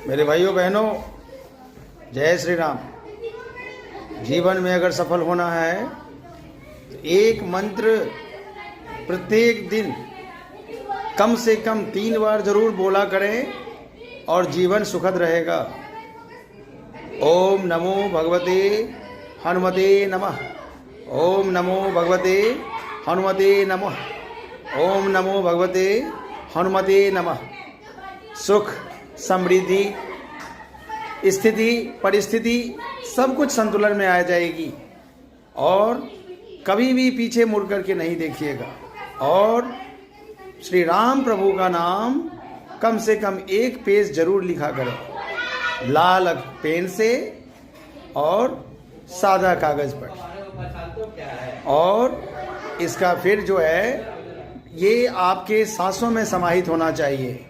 मेरे भाइयों बहनों, जय श्री राम। जीवन में अगर सफल होना है तो एक मंत्र प्रत्येक दिन कम से कम 3 बार जरूर बोला करें और जीवन सुखद रहेगा। ओम नमो भगवते हनुमते नमः। ओम नमो भगवते हनुमते नमः। ओम नमो भगवते हनुमते नमः। सुख, समृद्धि, स्थिति, परिस्थिति सब कुछ संतुलन में आ जाएगी और कभी भी पीछे मुड़ करके नहीं देखिएगा। और श्री राम प्रभु का नाम कम से कम 1 पेज जरूर लिखा करें, लाल पेन से और सादा कागज पर। और इसका फिर जो है ये आपके सांसों में समाहित होना चाहिए।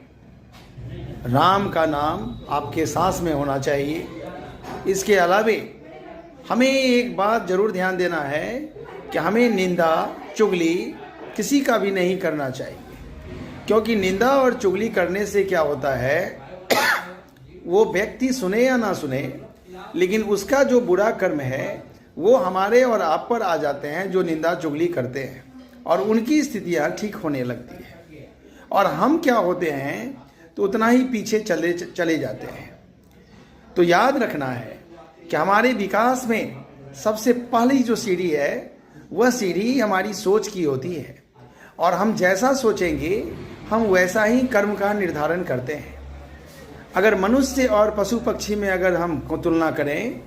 राम का नाम आपके सांस में होना चाहिए। इसके अलावे हमें एक बात जरूर ध्यान देना है कि हमें निंदा चुगली किसी का भी नहीं करना चाहिए, क्योंकि निंदा और चुगली करने से क्या होता है, वो व्यक्ति सुने या ना सुने, लेकिन उसका जो बुरा कर्म है वो हमारे और आप पर आ जाते हैं जो निंदा चुगली करते हैं, और उनकी स्थितियाँ ठीक होने लगती है और हम क्या होते हैं तो उतना ही पीछे चले जाते हैं। तो याद रखना है कि हमारे विकास में सबसे पहली जो सीढ़ी है वह सीढ़ी हमारी सोच की होती है, और हम जैसा सोचेंगे हम वैसा ही कर्म का निर्धारण करते हैं। अगर मनुष्य और पशु पक्षी में अगर हम तुलना करें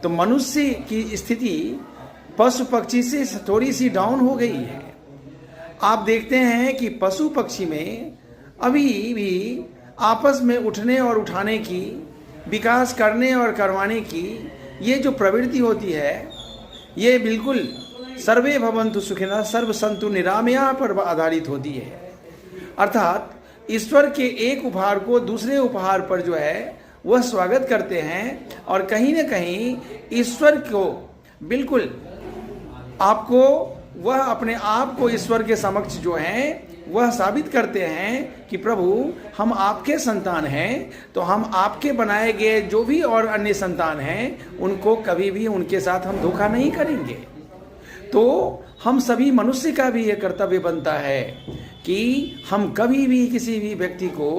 तो मनुष्य की स्थिति पशु पक्षी से थोड़ी सी डाउन हो गई है। आप देखते हैं कि पशु पक्षी में अभी भी आपस में उठने और उठाने की, विकास करने और करवाने की ये जो प्रवृत्ति होती है, ये बिल्कुल सर्वे भवन्तु सुखिनः सर्व सन्तु निरामया पर आधारित होती है। अर्थात ईश्वर के एक उपहार को दूसरे उपहार पर जो है वह स्वागत करते हैं, और कहीं न कहीं ईश्वर को बिल्कुल आपको वह अपने आप को ईश्वर के समक्ष जो है वह साबित करते हैं कि प्रभु हम आपके संतान हैं, तो हम आपके बनाए गए जो भी और अन्य संतान हैं उनको कभी भी उनके साथ हम धोखा नहीं करेंगे। तो हम सभी मनुष्य का भी यह कर्तव्य बनता है कि हम कभी भी किसी भी व्यक्ति को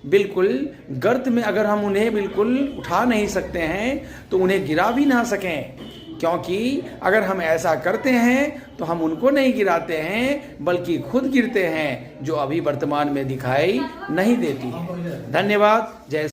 बिल्कुल गर्त में अगर हम उन्हें बिल्कुल उठा नहीं सकते हैं तो उन्हें गिरा भी ना सकें, क्योंकि अगर हम ऐसा करते हैं तो हम उनको नहीं गिराते हैं बल्कि खुद गिरते हैं, जो अभी वर्तमान में दिखाई नहीं देती है। धन्यवाद। जय